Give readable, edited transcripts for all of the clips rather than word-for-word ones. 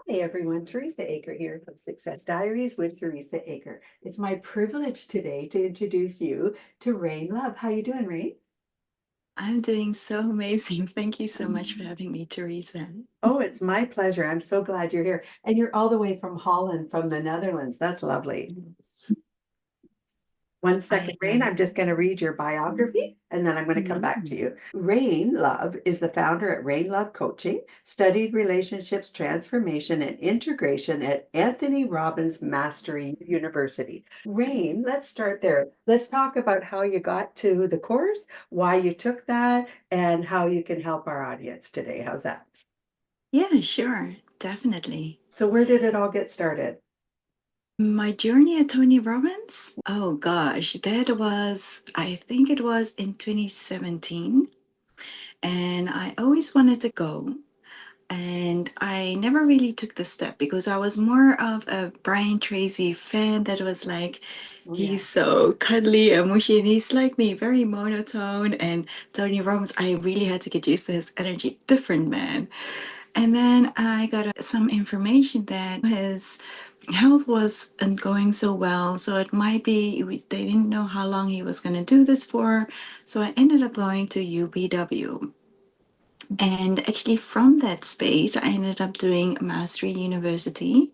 Hey everyone, Teresa Aker here from Success Diaries with Teresa Aker. It's my privilege today to introduce you to Rain Love. How you doing, Rain? I'm doing so amazing. Thank you so much for having me, Teresa. Oh, it's my pleasure. I'm so glad you're here. And you're all the way from Holland, from the Netherlands. That's lovely. Yes. One I second, Rain. I'm just going to read your biography and then I'm going to come back to Mhm. you. Rain Love is the founder at Rain Love Coaching, studied relationships, transformation, and integration at Anthony Robbins Mastery University. Rain, let's start there. Let's talk about how you got to the course, why you took that, and how you can help our audience today. How's that? Yeah, sure, definitely. So, where did it all get started? My journey at Tony Robbins, oh gosh, I think it was in 2017. And I always wanted to go. And I never really took the step because I was more of a Brian Tracy fan that was like, Oh, yeah. he's so cuddly and mushy, and he's like me, very monotone. And Tony Robbins, I really had to get used to his energy, different man. And then I got some information that his health wasn't going so well. So it might be, they didn't know how long he was going to do this for. So I ended up going to UBW. And actually, from that space, I ended up doing Mastery University,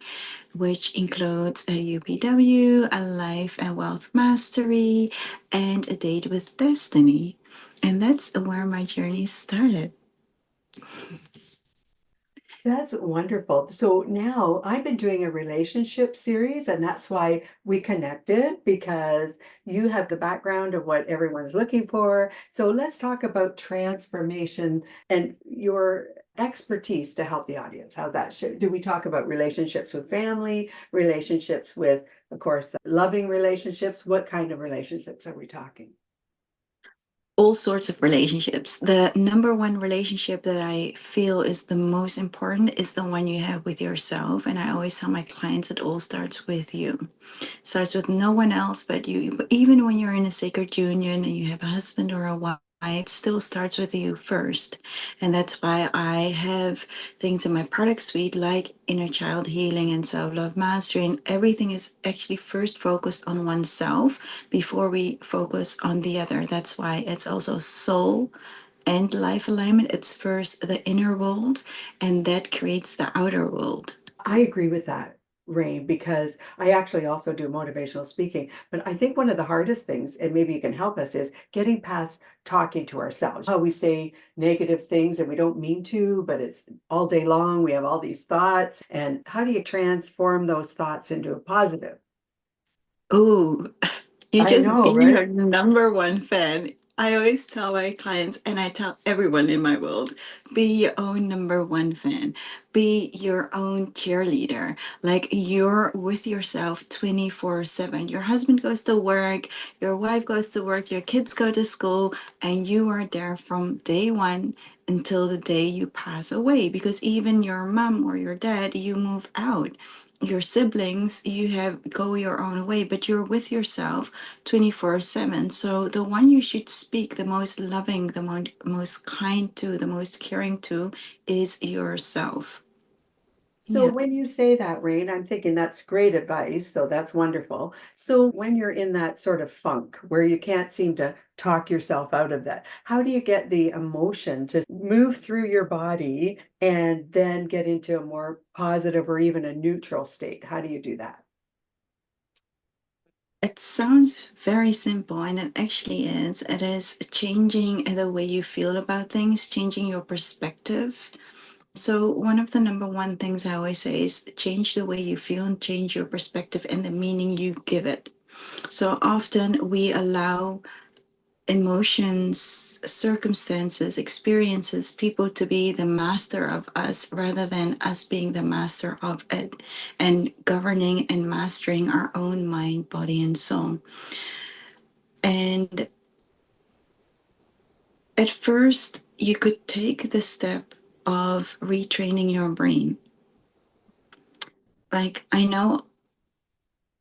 which includes a UPW, a Life and Wealth Mastery, and a Date with Destiny. And that's where my journey started. That's wonderful. So now I've been doing a relationship series, and that's why we connected because you have the background of what everyone's looking for. So let's talk about transformation and your expertise to help the audience. How's that? Do we talk about relationships with family, relationships with, of course, loving relationships? What kind of relationships are we talking? All sorts of relationships. The number one relationship that I feel is the most important is the one you have with yourself. And I always tell my clients it all starts with you. Starts with no one else but you. Even when you're in a sacred union and you have a husband or a wife, it still starts with you first. And that's why I have things in my product suite like inner child healing and self-love mastery. And everything is actually first focused on oneself before we focus on the other. That's why it's also soul and life alignment. It's first the inner world, and that creates the outer world. I agree with that, Ray, because I actually also do motivational speaking. But I think one of the hardest things, and maybe you can help us, is getting past talking to ourselves. How we say negative things and we don't mean to, but it's all day long. We have all these thoughts. And how do you transform those thoughts into a positive? Oh, you I just know, be right? your number one fan. I always tell my clients, and I tell everyone in my world, be your own number one fan. Be your own cheerleader. Like you're with yourself 24/7. Your husband goes to work, your wife goes to work, your kids go to school, and you are there from day one until the day you pass away. Because even your mom or your dad, you move out. Your siblings, you have go your own way, but you're with yourself 24/7. So the one you should speak the most loving, the most kind to, the most caring to is yourself. So Yeah. when you say that, Rain, I'm thinking that's great advice. So that's wonderful. So when you're in that sort of funk where you can't seem to talk yourself out of that, how do you get the emotion to move through your body and then get into a more positive or even a neutral state? How do you do that? It sounds very simple, and it actually is. It is changing the way you feel about things, changing your perspective. So, one of the number one things I always say is change the way you feel and change your perspective and the meaning you give it. So often we allow emotions, circumstances, experiences, people to be the master of us rather than us being the master of it and governing and mastering our own mind, body, and soul. And at first, you could take the step of retraining your brain. Like, I know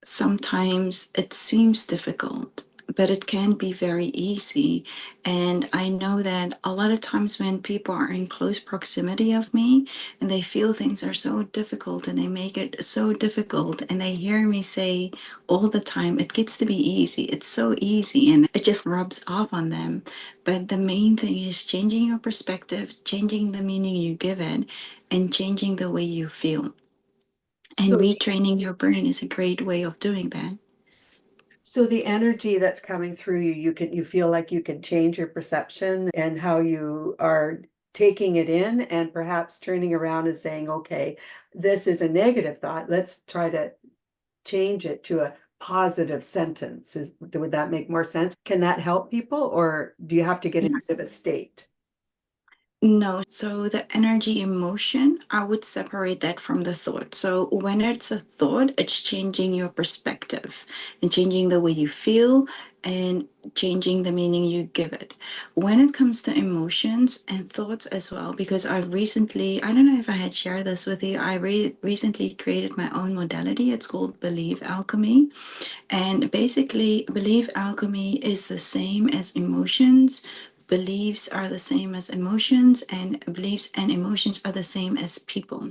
sometimes it seems difficult, but it can be very easy. And I know that a lot of times when people are in close proximity of me and they feel things are so difficult and they make it so difficult, and they hear me say all the time, it gets to be easy. It's so easy. And it just rubs off on them. But the main thing is changing your perspective, changing the meaning you give it, and changing the way you feel. And So, retraining your brain is a great way of doing that. so the energy that's coming through you, you feel like you can change your perception and how you are taking it in and perhaps turning around and saying, okay, this is a negative thought. Let's try to change it to a positive sentence. Would that make more sense? Can that help people, or do you have to get into a Yes. state? No, so the energy emotion, I would separate that from the thought. So when it's a thought, it's changing your perspective and changing the way you feel and changing the meaning you give it. When it comes to emotions and thoughts as well, because I've recently, I don't know if I had shared this with you, I recently created my own modality. It's called Believe Alchemy. And basically, belief alchemy is the same as emotions. Beliefs are the same as emotions, and beliefs and emotions are the same as people.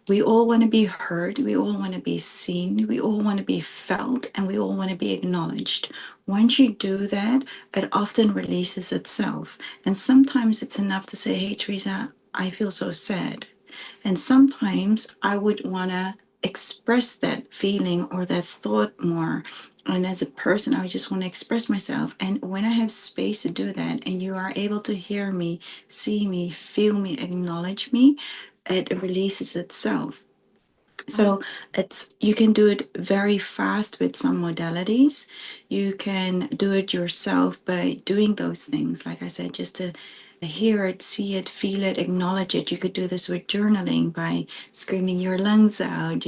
We all want to be heard, we all want to be seen, we all want to be felt, and we all want to be acknowledged. Once you do that, it often releases itself. And sometimes it's enough to say, hey, Teresa, I feel so sad. And sometimes I would want to express that feeling or that thought more. And as a person, I just want to express myself. And when I have space to do that, and you are able to hear me, see me, feel me, acknowledge me, it releases itself. So it's you can do it very fast with some modalities. You can do it yourself by doing those things, like I said, just to hear it, see it, feel it, acknowledge it. You could do this with journaling by screaming your lungs out.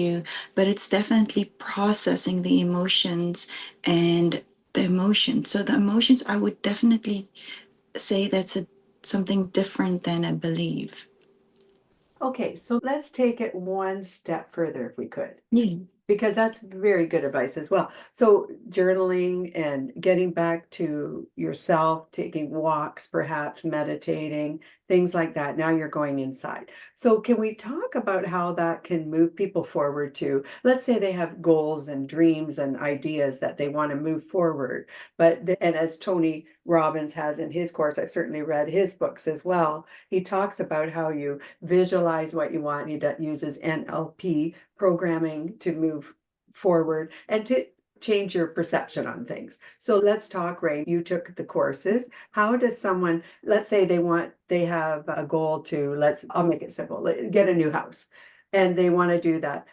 But it's definitely processing the emotions and the emotions. So the emotions, I would definitely say something different than a belief. Okay, so let's take it one step further if we could, Yeah. because that's very good advice as well. So journaling and getting back to yourself, taking walks, perhaps meditating, things like that. Now you're going inside. So can we talk about how that can move people forward to, let's say they have goals and dreams and ideas that they want to move forward, and as Tony Robbins has in his course, I've certainly read his books as well. He talks about how you visualize what you want. He uses NLP programming to move forward and to change your perception on things. So let's talk, Ray. You took the courses. How does someone, let's say they have a goal to, I'll make it simple, get a new house, and they want to do that.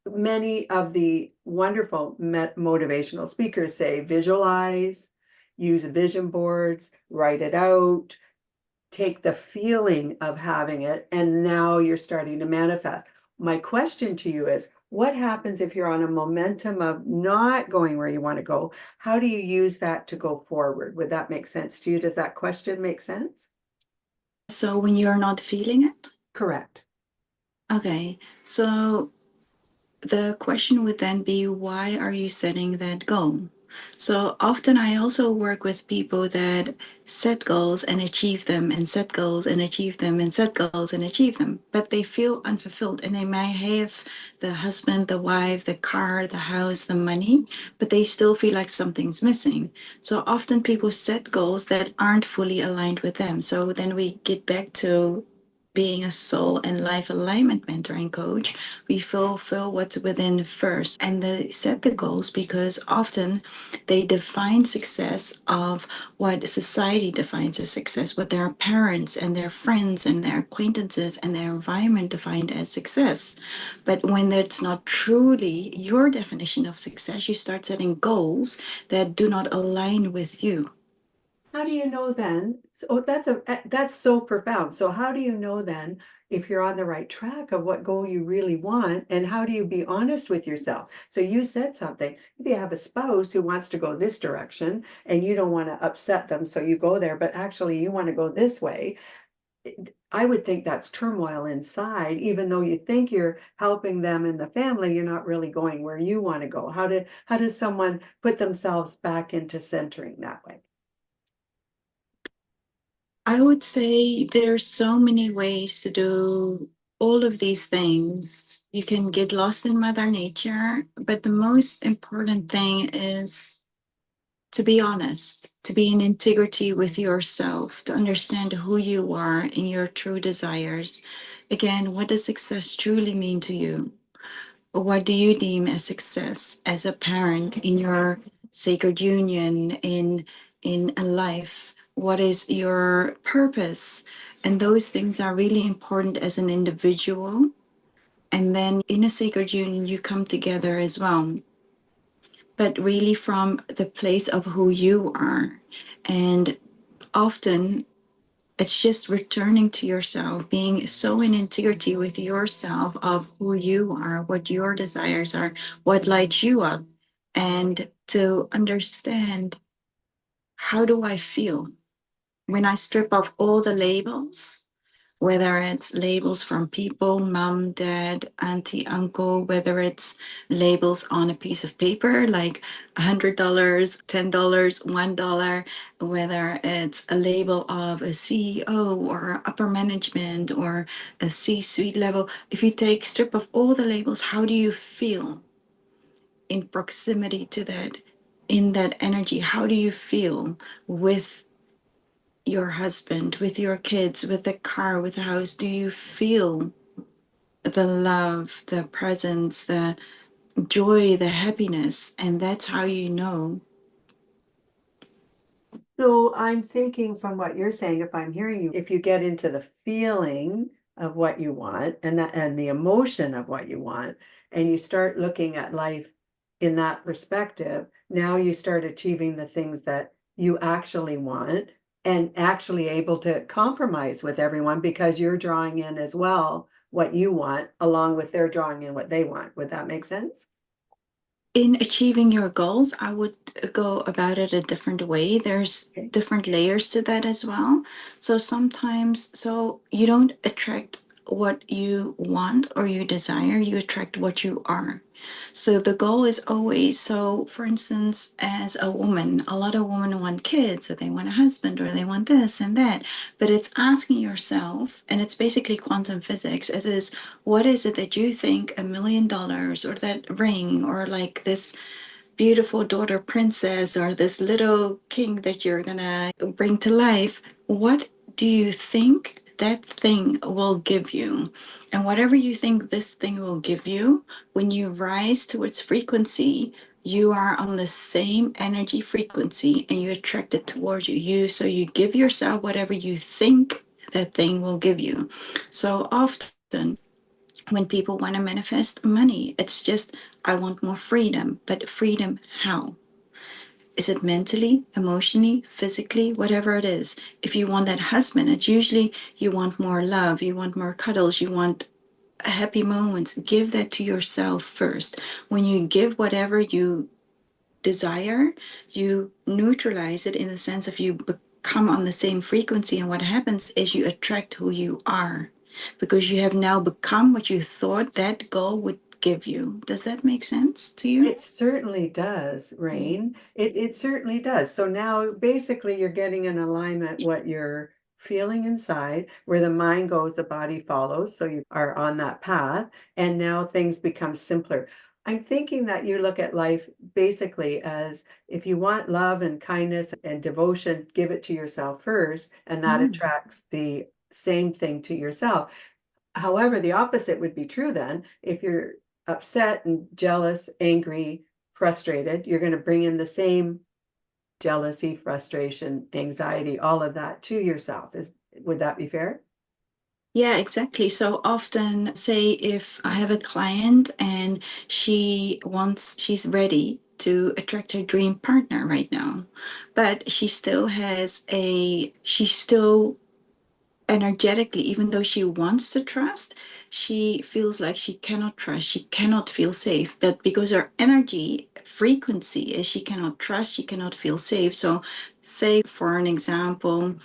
Many of the wonderful motivational speakers say visualize, use vision boards, write it out, take the feeling of having it, and now you're starting to manifest. My question to you is, what happens if you're on a momentum of not going where you want to go? How do you use that to go forward? Would that make sense to you? Does that question make sense? So when you're not feeling it, Correct. okay. So the question would then be, why are you setting that goal? So often I also work with people that set goals and achieve them and set goals and achieve them and set goals and achieve them, but they feel unfulfilled and they may have the husband, the wife, the car, the house, the money, but they still feel like something's missing. So often people set goals that aren't fully aligned with them. So then we get back to being a soul and life alignment mentoring coach. We fulfill what's within first, and they set the goals because often they define success of what society defines as success, what their parents and their friends and their acquaintances and their environment defined as success. But when that's not truly your definition of success, you start setting goals that do not align with you. How do you know then? So that's so profound. So how do you know then if you're on the right track of what goal you really want? And how do you be honest with yourself? So you said something. If you have a spouse who wants to go this direction and you don't want to upset them, so you go there, but actually you want to go this way. I would think that's turmoil inside, even though you think you're helping them in the family, you're not really going where you want to go. How does someone put themselves back into centering that way? I would say there's so many ways to do all of these things. You can get lost in Mother Nature, but the most important thing is to be honest, to be in integrity with yourself, to understand who you are and your true desires. Again, what does success truly mean to you? What do you deem as success as a parent in your sacred union, in a life? What is your purpose? And those things are really important as an individual. And then in a sacred union, you come together as well, but really from the place of who you are. And often it's just returning to yourself, being so in integrity with yourself of who you are, what your desires are, what lights you up, and to understand, how do I feel when I strip off all the labels, whether it's labels from people, mom, dad, auntie, uncle, whether it's labels on a piece of paper like $100, $10, $1, whether it's a label of a CEO or upper management or a C-suite level. If you strip off all the labels, how do you feel in proximity to that, in that energy? How do you feel with your husband, with your kids, with the car, with the house? Do you feel the love, the presence, the joy, the happiness? And that's how you know. So I'm thinking from what you're saying, if I'm hearing you, if you get into the feeling of what you want and the emotion of what you want, and you start looking at life in that perspective, now you start achieving the things that you actually want and actually able to compromise with everyone because you're drawing in as well what you want, along with their drawing in what they want. Would that make sense? In achieving your goals, I would go about it a different way. There's Okay. different layers to that as well. So sometimes, so you don't attract what you want or you desire, you attract what you are. So the goal is always, so for instance, as a woman, a lot of women want kids, or they want a husband, or they want this and that. But it's asking yourself, and it's basically quantum physics. It is, what is it that you think $1 million or that ring or like this beautiful daughter princess or this little king that you're gonna bring to life, what do you think that thing will give you? And whatever you think this thing will give you, when you rise to its frequency, you are on the same energy frequency and you attract it towards you. So you give yourself whatever you think that thing will give you. So often when people want to manifest money, it's just, I want more freedom. But freedom how? Is it mentally, emotionally, physically, whatever it is? If you want that husband, it's usually you want more love, you want more cuddles, you want happy moments. Give that to yourself first. When you give whatever you desire, you neutralize it in the sense of you become on the same frequency. And what happens is you attract who you are because you have now become what you thought that goal would give you. Does that make sense to you? It certainly does, Rain. It certainly does. So now basically you're getting in alignment what you're feeling inside, where the mind goes, the body follows. So you are on that path, and now things become simpler. I'm thinking that you look at life basically as if you want love and kindness and devotion, give it to yourself first, and that Mm. attracts the same thing to yourself. However, the opposite would be true then. If you're upset and jealous, angry, frustrated, you're going to bring in the same jealousy, frustration, anxiety, all of that to yourself. Would that be fair? Yeah, exactly. So often, say if I have a client and she's ready to attract her dream partner right now, but she's still energetically, even though she wants to trust, she feels like she cannot trust, she cannot feel safe. But because her energy frequency is she cannot trust, she cannot feel safe. So, say for an example,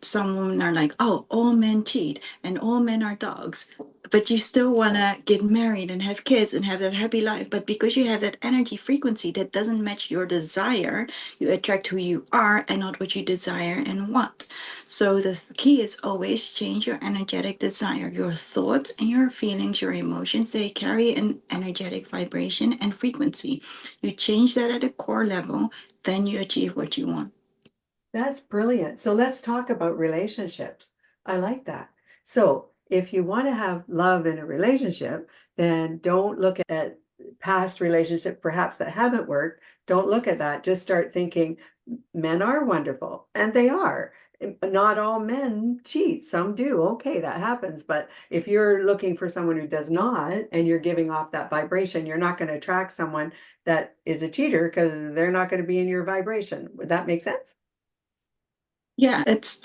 some women are like, oh, all men cheat and all men are dogs, but you still want to get married and have kids and have that happy life. But because you have that energy frequency that doesn't match your desire, you attract who you are and not what you desire and want. So the key is always change your energetic desire. Your thoughts and your feelings, your emotions, they carry an energetic vibration and frequency. You change that at a core level, then you achieve what you want. That's brilliant. So let's talk about relationships. I like that. So if you want to have love in a relationship, then don't look at past relationships perhaps that haven't worked. Don't look at that. Just start thinking men are wonderful, and they are. Not all men cheat. Some do. Okay, that happens. But if you're looking for someone who does not, and you're giving off that vibration, you're not going to attract someone that is a cheater because they're not going to be in your vibration. Would that make sense? Yeah, it's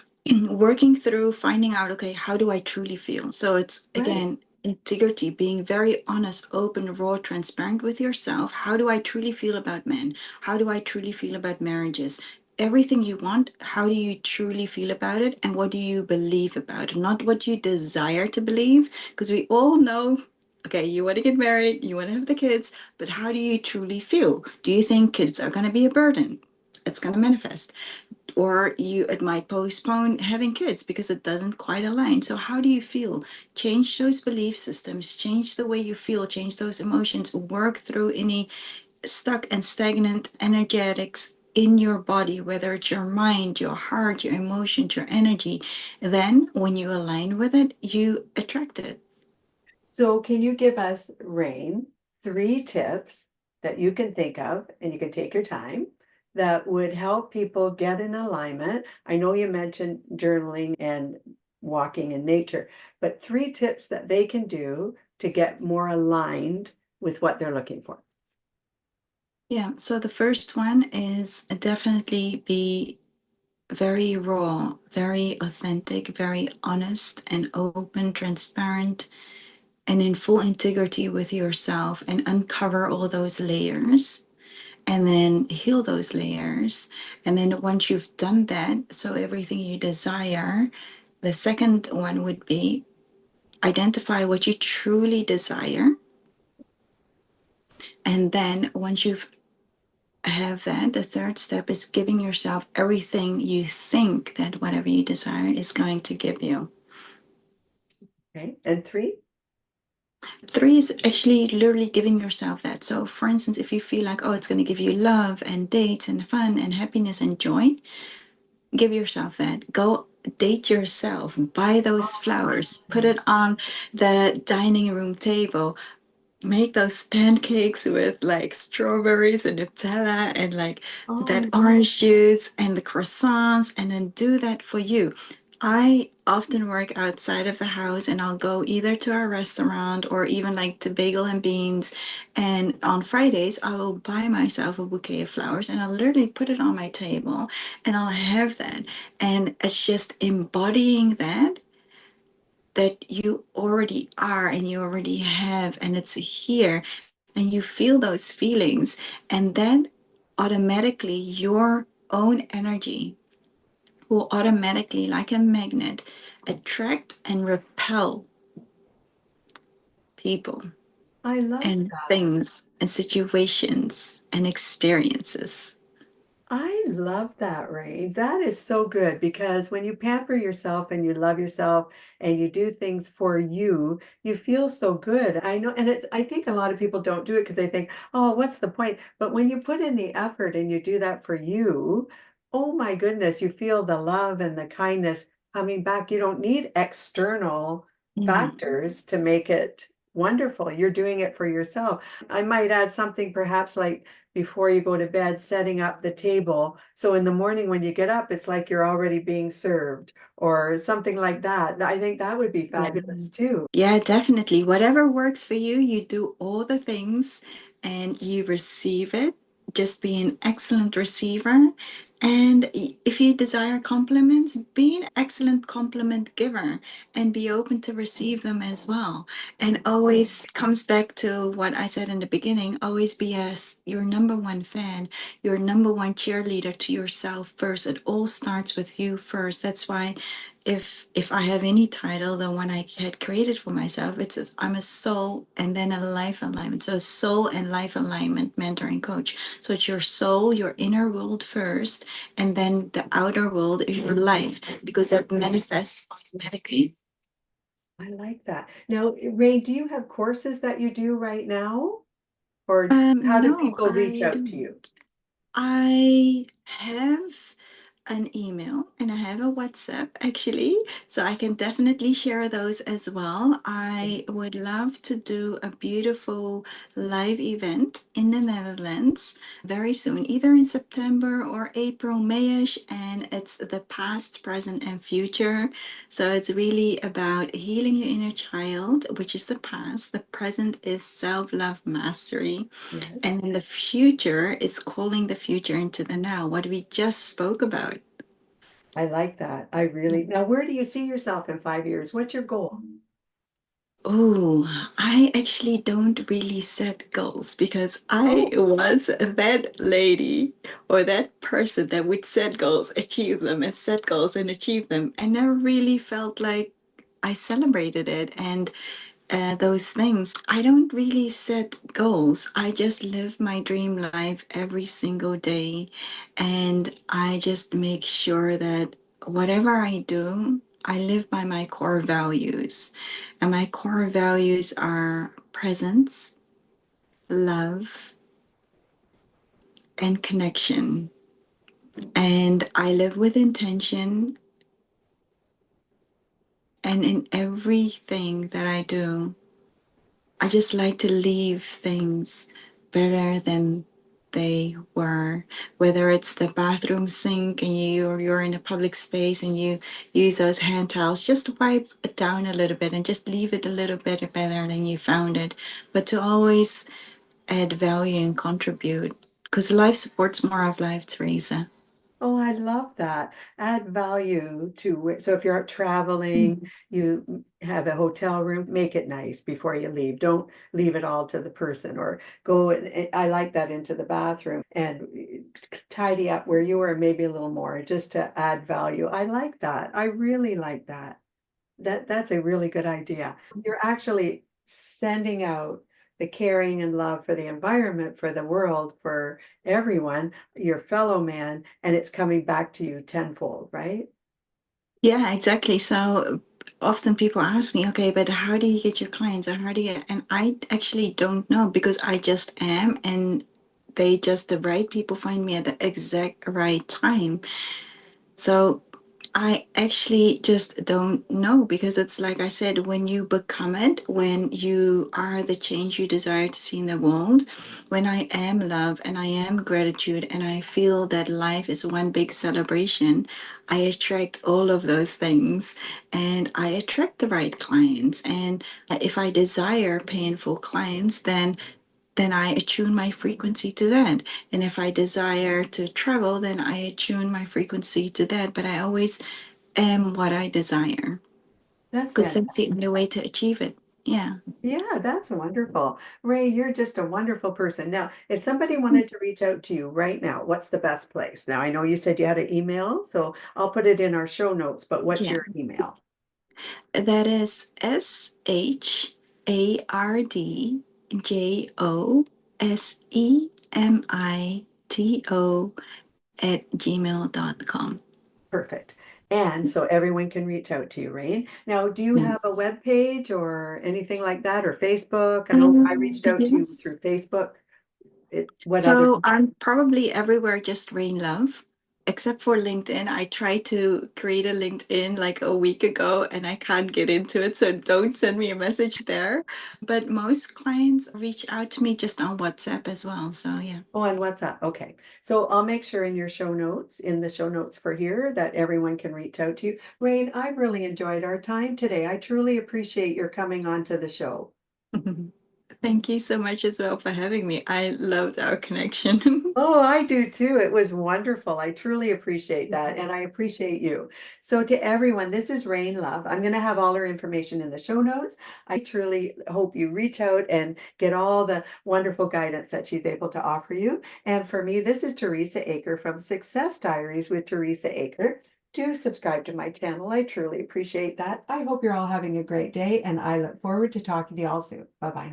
working through finding out, okay, how do I truly feel? So it's Right. again, integrity, being very honest, open, raw, transparent with yourself. How do I truly feel about men? How do I truly feel about marriages? Everything you want, how do you truly feel about it? And what do you believe about it? Not what you desire to believe, because we all know, okay, you want to get married, you want to have the kids, but how do you truly feel? Do you think kids are going to be a burden? It's going to manifest, or you it might postpone having kids because it doesn't quite align. So how do you feel? Change those belief systems, change the way you feel, change those emotions, work through any stuck and stagnant energetics in your body, whether it's your mind, your heart, your emotions, your energy. Then when you align with it, you attract it. So can you give us, Rain, 3 tips that you can think of, and you can take your time, that would help people get in alignment? I know you mentioned journaling and walking in nature, but 3 tips that they can do to get more aligned with what they're looking for. Yeah, so the first one is definitely be very raw, very authentic, very honest and open, transparent, and in full integrity with yourself, and uncover all those layers and then heal those layers. And then once you've done that, so everything you desire, the second one would be identify what you truly desire. And then once you've have that, the third step is giving yourself everything you think that whatever you desire is going to give you. Okay. And 3? Three is actually literally giving yourself that. So, for instance, if you feel like, oh, it's going to give you love and dates and fun and happiness and joy, give yourself that. Go date yourself, buy those flowers, put it on the dining room table, make those pancakes with like strawberries and Nutella and like that Oh, orange juice and the croissants, and then do that for you. I often work outside of the house and I'll go either to a restaurant or even like to Bagel and Beans. And on Fridays, I will buy myself a bouquet of flowers and I'll literally put it on my table and I'll have that. And it's just embodying that you already are and you already have, and it's here, and you feel those feelings, and then automatically your own energy will automatically, like a magnet, attract and repel people I love and that. things and situations and experiences. I love that, Ray. That is so good because when you pamper yourself and you love yourself and you do things for you, you feel so good. I know, and I think a lot of people don't do it because they think, oh, what's the point? But when you put in the effort and you do that for you, oh my goodness, you feel the love and the kindness coming back. You don't need external Mhm. factors to make it wonderful. You're doing it for yourself. I might add something perhaps like before you go to bed, setting up the table. So in the morning when you get up, it's like you're already being served or something like that. I think that would be Yeah. fabulous too. Yeah, definitely. Whatever works for you, you do all the things and you receive it. Just be an excellent receiver And if you desire compliments, be an excellent compliment giver and be open to receive them as well. And always comes back to what I said in the beginning, always be your number one fan, your number one cheerleader to yourself first. It all starts with you first. That's why if I have any title, the one I had created for myself, it says I'm a soul and then a life alignment. So soul and life alignment mentoring coach. So it's your soul, your inner world first, and then the outer world is your life because that manifests automatically. I like that. Now, Ray, do you have courses that you do right now? Or how do No, people reach I out to don't. you? I have an email and I have a WhatsApp actually, so I can definitely share those as well. I would love to do a beautiful live event in the Netherlands very soon, either in September or April, Mayish, and it's the past, present, and future. So it's really about healing your inner child, which is the past. The present is self-love mastery. Yes. And then the future is calling the future into the now, what we just spoke about. I like that. I really, now where do you see yourself in 5 years? What's your goal? Oh, I actually don't really set goals because I Oh, was that lady or that person that would set goals, achieve them, and set goals and achieve them. I never really felt like I celebrated it. And those things. I don't really set goals. I just live my dream life every single day. And I just make sure that whatever I do, I live by my core values. And my core values are presence, love, and connection. And I live with intention. And in everything that I do, I just like to leave things better than they were. Whether it's the bathroom sink and you're in a public space and you use those hand towels, just wipe it down a little bit and just leave it a little bit better than you found it. But to always add value and contribute, because life supports more of life, Teresa. oh, I love that. Add value to it. So if you're out traveling, you have a hotel room, make it nice before you leave. Don't leave it all to the person or go and I like that into the bathroom and tidy up where you are, maybe a little more just to add value. I like that. I really like that. That's a really good idea. You're actually sending out the caring and love for the environment, for the world, for everyone, your fellow man, and it's coming back to you tenfold, right? Yeah, exactly. So often people ask me, okay, but how do you get your clients or how do you, and I actually don't know because I just am and they just, the right people find me at the exact right time. So I actually just don't know because it's like I said, when you become it, when you are the change you desire to see in the world, when I am love and I am gratitude and I feel that life is one big celebration, I attract all of those things and I attract the right clients. And if I desire painful clients, then I attune my frequency to that. And if I desire to travel, then I attune my frequency to that. But I always am what I desire That's because that's the fantastic. only way to achieve it. Yeah. Yeah, that's wonderful. Ray, you're just a wonderful person. Now, if somebody wanted to reach out to you right now, what's the best place? Now, I know you said you had an email, so I'll put it in our show notes, but what's Yeah. your email? That is SHARDJOSEMITO@gmail.com. Perfect. And so everyone can reach out to you, Rain. Now, do you have a Yes. web page or anything like that or Facebook? I know I reached out to you Yes. through Facebook. What other? So I'm probably everywhere just Rain Love, except for LinkedIn. I tried to create a LinkedIn like a week ago and I can't get into it. So don't send me a message there. But most clients reach out to me just on WhatsApp as well. So yeah. Oh, and WhatsApp. Okay. So I'll make sure in your show notes, in the show notes for here, that everyone can reach out to you. Rain, I really enjoyed our time today. I truly appreciate your coming on to the show. Thank you so much as well for having me. I loved our connection. Oh, I do too. It was wonderful. I truly appreciate that. And I appreciate you. So, to everyone, this is Rain Love. I'm going to have all her information in the show notes. I truly hope you reach out and get all the wonderful guidance that she's able to offer you. And for me, this is Teresa Aker from Success Diaries with Teresa Aker. Do subscribe to my channel. I truly appreciate that. I hope you're all having a great day, and I look forward to talking to you all soon. Bye bye now.